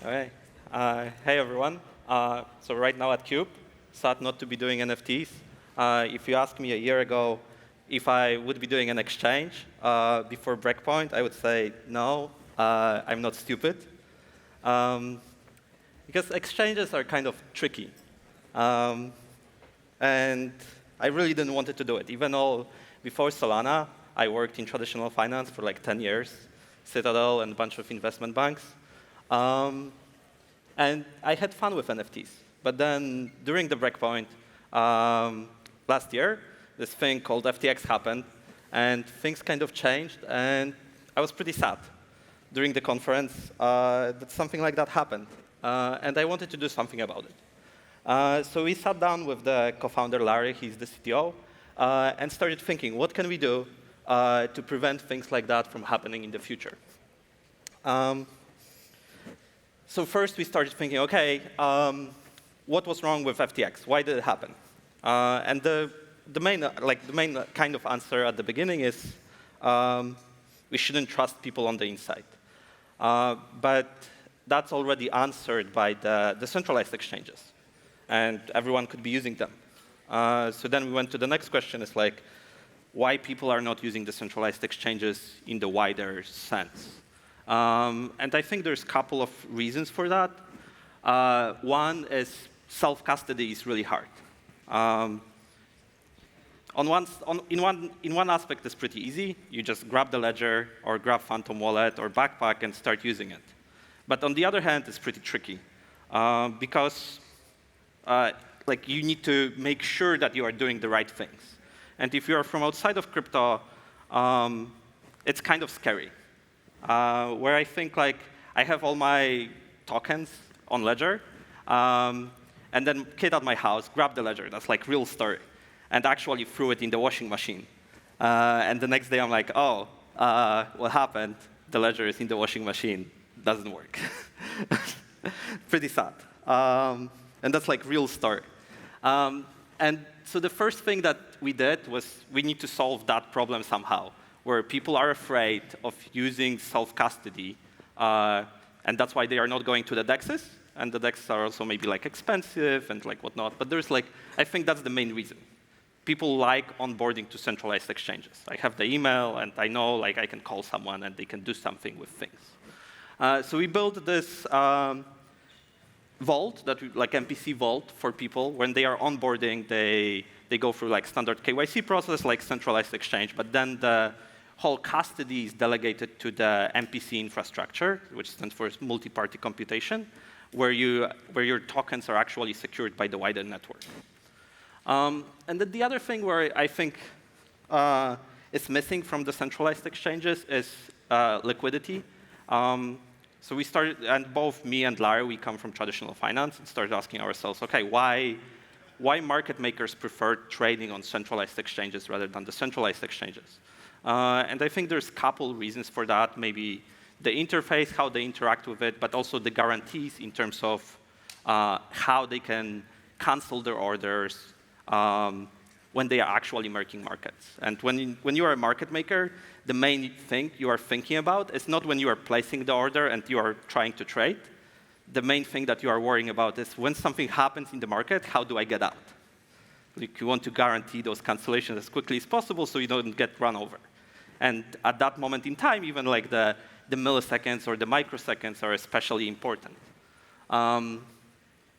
All right. Hey, everyone. So right now at Cube, sad not to be doing NFTs. If you asked me a year ago if I would be doing an exchange before Breakpoint, I would say no, I'm not stupid. Um, because exchanges are kind of tricky. Um, and I really didn't want to do it. Even though before Solana, I worked in traditional finance for like 10 years, Citadel and a bunch of investment banks. And I had fun with NFTs. But then during the Breakpoint last year, this thing called FTX happened, and things kind of changed, and I was pretty sad during the conference that something like that happened. And I wanted to do something about it. So we sat down with the co-founder, Larry, he's the CTO, and started thinking, what can we do to prevent things like that from happening in the future? So first we started thinking, OK, what was wrong with FTX? Why did it happen? And the main kind of answer at the beginning is we shouldn't trust people on the inside. But that's already answered by the decentralized exchanges. And everyone could be using them. So then we went to the next question, is like, why people are not using decentralized exchanges in the wider sense. And I think there's a couple of reasons for that. One is self-custody is really hard. In one aspect, it's pretty easy. You just grab the ledger or grab Phantom Wallet or Backpack and start using it. But on the other hand, it's pretty tricky because you need to make sure that you are doing the right things. And if you are from outside of crypto, it's kind of scary. Where I think I have all my tokens on Ledger, and then kid at my house grabbed the Ledger. That's like real story, and actually threw it in the washing machine. And the next day I'm like, oh, what happened? The Ledger is in the washing machine. Doesn't work. Pretty sad. And that's like real story. And so the first thing that we did was we need to solve that problem somehow, where people are afraid of using self-custody, and that's why they are not going to the DEXs, and the DEXs are also maybe expensive and whatnot. But there's I think that's the main reason. People like onboarding to centralized exchanges. I have the email, and I know I can call someone, and they can do something with things. So we built this vault, MPC vault for people. When they are onboarding, they go through standard KYC process, like centralized exchange, but then the whole custody is delegated to the MPC infrastructure, which stands for multi-party computation, where your tokens are actually secured by the wider network. And then the other thing where I think is missing from the centralized exchanges is liquidity. So we started, and both me and Larry, we come from traditional finance, and started asking ourselves, OK, why market makers prefer trading on centralized exchanges rather than decentralized exchanges? And I think there's a couple reasons for that. Maybe the interface, how they interact with it, but also the guarantees in terms of how they can cancel their orders when they are actually marking markets. And when you are a market maker, the main thing you are thinking about is not when you are placing the order and you are trying to trade. The main thing that you are worrying about is when something happens in the market, how do I get out? You want to guarantee those cancellations as quickly as possible so you don't get run over. And at that moment in time, even the milliseconds or the microseconds are especially important.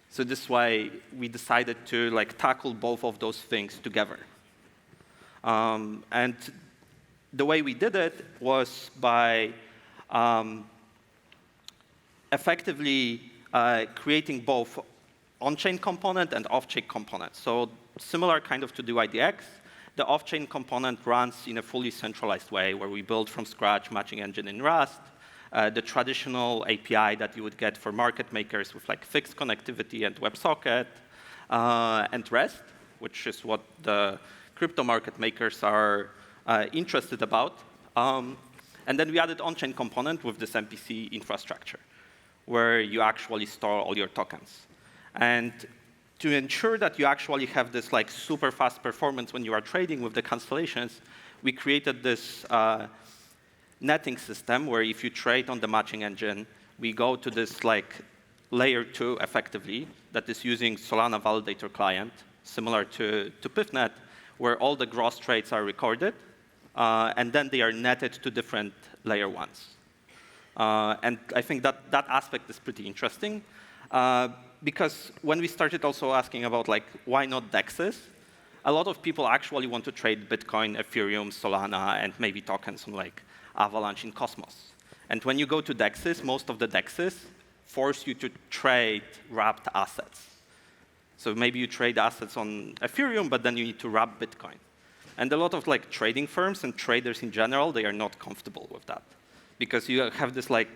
So this is why we decided to tackle both of those things together. And the way we did it was by effectively creating both on-chain component and off-chain component. So similar kind of to do IDX, the off-chain component runs in a fully centralized way, where we build from scratch matching engine in Rust, the traditional API that you would get for market makers with fixed connectivity and WebSocket, and REST, which is what the crypto market makers are interested about. And then we added on-chain component with this MPC infrastructure, where you actually store all your tokens. And to ensure that you actually have this super fast performance when you are trading with the cancellations, we created this netting system where if you trade on the matching engine, we go to this layer 2 effectively that is using Solana validator client, similar to PIFnet, where all the gross trades are recorded, and then they are netted to different layer 1s. And I think that aspect is pretty interesting, because when we started also asking about like why not DEXs, a lot of people actually want to trade Bitcoin, Ethereum, Solana, and maybe tokens on like Avalanche in Cosmos. And when you go to DEXs, most of the DEXs force you to trade wrapped assets. So maybe you trade assets on Ethereum, but then you need to wrap Bitcoin. And a lot of like trading firms and traders in general, they are not comfortable with that, because you have this like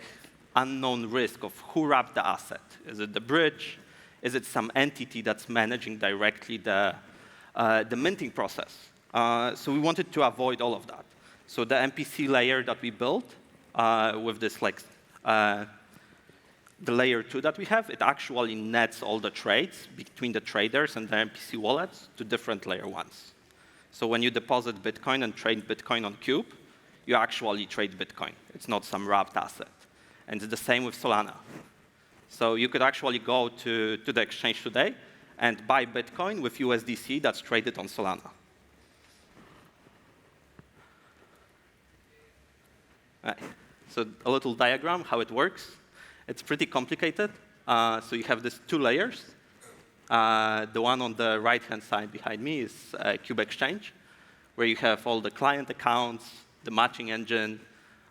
unknown risk of who wrapped the asset. Is it the bridge? Is it some entity that's managing directly the minting process? So we wanted to avoid all of that. So the MPC layer that we built with this like the layer 2 that we have, it actually nets all the trades between the traders and the MPC wallets to different layer 1s. So when you deposit Bitcoin and trade Bitcoin on Cube, you actually trade Bitcoin. It's not some wrapped asset. And it's the same with Solana. So you could actually go to the exchange today and buy Bitcoin with USDC that's traded on Solana. Right. So a little diagram, how it works. It's pretty complicated. So you have these 2 layers. The one on the right-hand side behind me is Cube Exchange, where you have all the client accounts, the matching engine,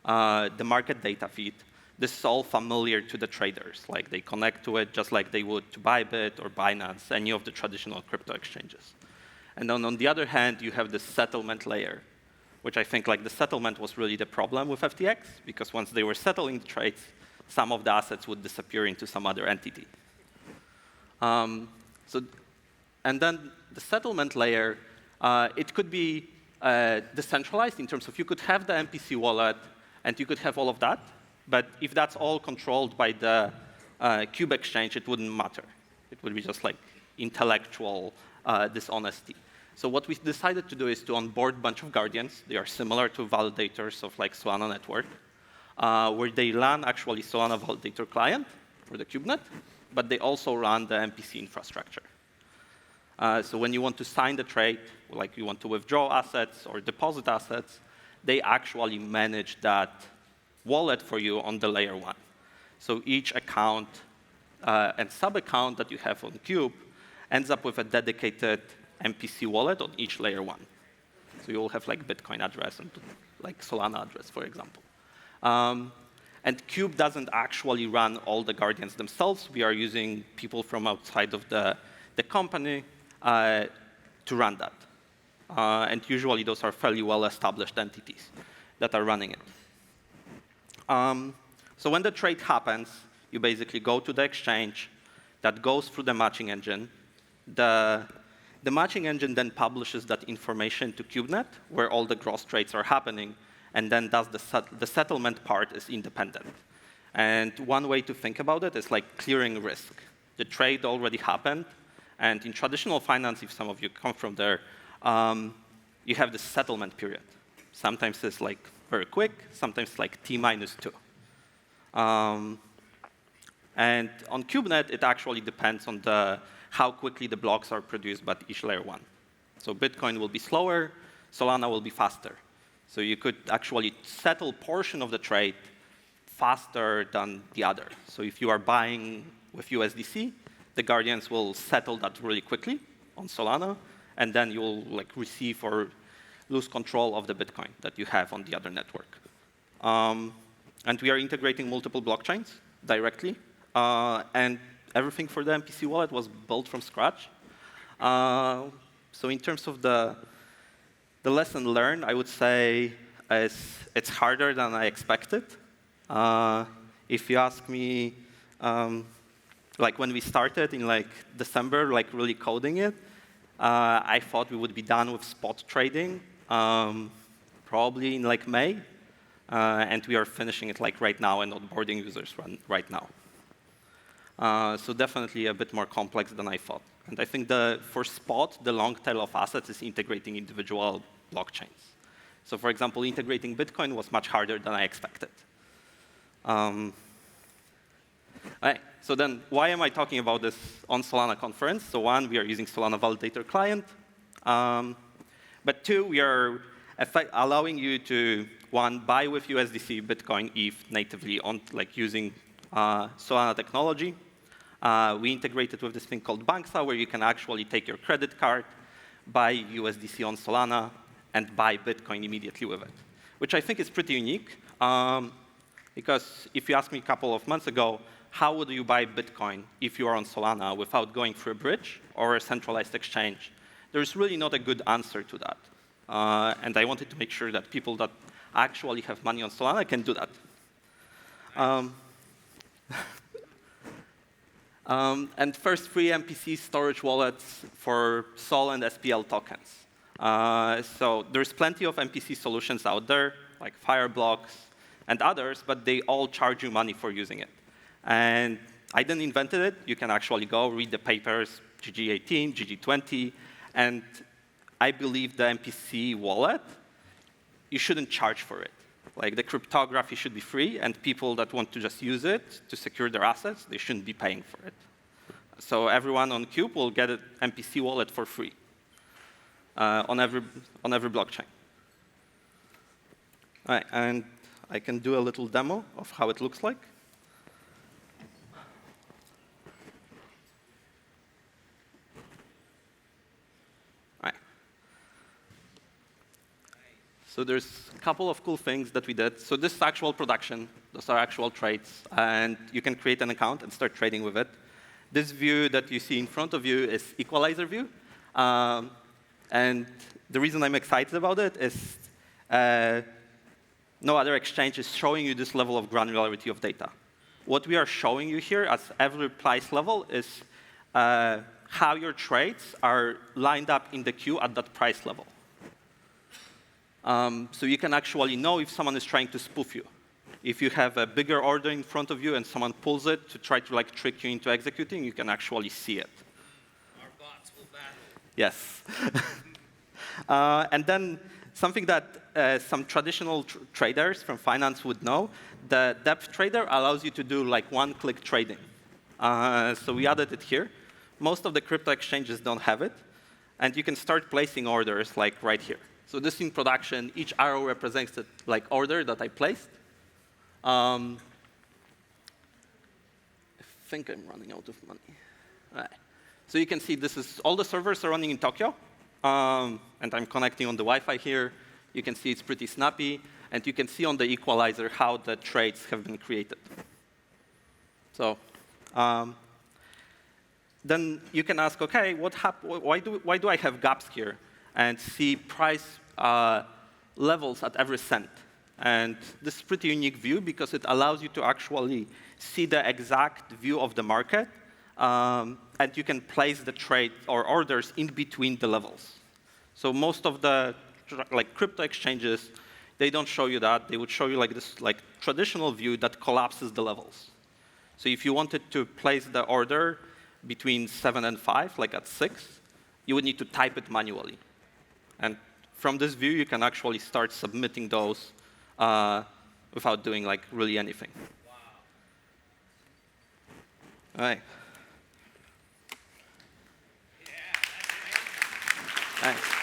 the market data feed. This is all familiar to the traders. Like they connect to it just like they would to Bybit or Binance, any of the traditional crypto exchanges. And then on the other hand, you have the settlement layer, which I think like the settlement was really the problem with FTX, because once they were settling the trades, some of the assets would disappear into some other entity. And then the settlement layer, it could be decentralized in terms of you could have the MPC wallet and you could have all of that. But if that's all controlled by the Cube exchange, it wouldn't matter. It would be just like intellectual dishonesty. So what we decided to do is to onboard a bunch of guardians. They are similar to validators of like Solana network, where they run actually Solana validator client for the KubeNet, but they also run the MPC infrastructure. So when you want to sign the trade, like you want to withdraw assets or deposit assets, they actually manage that wallet for you on the layer 1. So each account and sub-account that you have on Cube ends up with a dedicated MPC wallet on each layer 1. So you'll have like Bitcoin address and like Solana address, for example. And Cube doesn't actually run all the guardians themselves. We are using people from outside of the company to run that. And usually those are fairly well-established entities that are running it. So when the trade happens, you basically go to the exchange that goes through the matching engine. The matching engine then publishes that information to KubeNet, where all the gross trades are happening, and then does the settlement part is independent. And one way to think about it is like clearing risk. The trade already happened, and in traditional finance, if some of you come from there, you have this settlement period. Sometimes it's like very quick, sometimes like T-2. And on KubeNet, it actually depends on how quickly the blocks are produced by each layer 1. So Bitcoin will be slower, Solana will be faster. So you could actually settle portion of the trade faster than the other. So if you are buying with USDC, the guardians will settle that really quickly on Solana, and then you'll like receive or lose control of the Bitcoin that you have on the other network. And we are integrating multiple blockchains directly, and everything for the MPC wallet was built from scratch. So in terms of the lesson learned, I would say it's harder than I expected. If you ask me, like when we started in like December, like really coding it, I thought we would be done with spot trading probably in like May, and we are finishing it like right now and onboarding users right now. So definitely a bit more complex than I thought. And I think for Spot, the long tail of assets is integrating individual blockchains. So for example, integrating Bitcoin was much harder than I expected. All right. So then why am I talking about this on Solana conference? So one, we are using Solana Validator Client. But two, we are allowing you to, one, buy with USDC, Bitcoin, ETH natively on using Solana technology. We integrated with this thing called Banksa, where you can actually take your credit card, buy USDC on Solana, and buy Bitcoin immediately with it, which I think is pretty unique. Because if you asked me a couple of months ago, how would you buy Bitcoin if you are on Solana without going through a bridge or a centralized exchange? There's really not a good answer to that. And I wanted to make sure that people that actually have money on Solana can do that. And first, free MPC storage wallets for SOL and SPL tokens. So there's plenty of MPC solutions out there, like Fireblocks and others, but they all charge you money for using it. And I didn't invent it. You can actually go read the papers, GG18, GG20, and I believe the MPC wallet, you shouldn't charge for it. Like, the cryptography should be free, and people that want to just use it to secure their assets, they shouldn't be paying for it. So everyone on Cube will get an MPC wallet for free on every blockchain. All right, and I can do a little demo of how it looks like. So there's a couple of cool things that we did. So this is actual production. Those are actual trades. And you can create an account and start trading with it. This view that you see in front of you is equalizer view. And the reason I'm excited about it is no other exchange is showing you this level of granularity of data. What we are showing you here as every price level is how your trades are lined up in the queue at that price level. So you can actually know if someone is trying to spoof you. If you have a bigger order in front of you and someone pulls it to try to trick you into executing, you can actually see it. Our bots will battle. Yes. And then something that some traditional traders from finance would know, the depth trader allows you to do one-click trading. So we added it here. Most of the crypto exchanges don't have it. And you can start placing orders right here. So this in production, each arrow represents the order that I placed. I think I'm running out of money. All right. So you can see this is all the servers are running in Tokyo. And I'm connecting on the Wi-Fi here. You can see it's pretty snappy. And you can see on the equalizer how the trades have been created. So then you can ask, OK, why do I have gaps here? And see price levels at every cent. And this is a pretty unique view because it allows you to actually see the exact view of the market. And you can place the trade or orders in between the levels. So most of the crypto exchanges, they don't show you that. They would show you this traditional view that collapses the levels. So if you wanted to place the order between 7 and 5, at 6, you would need to type it manually. And from this view, you can actually start submitting those without doing really anything. Wow. All right. Yeah, that's amazing. Thanks.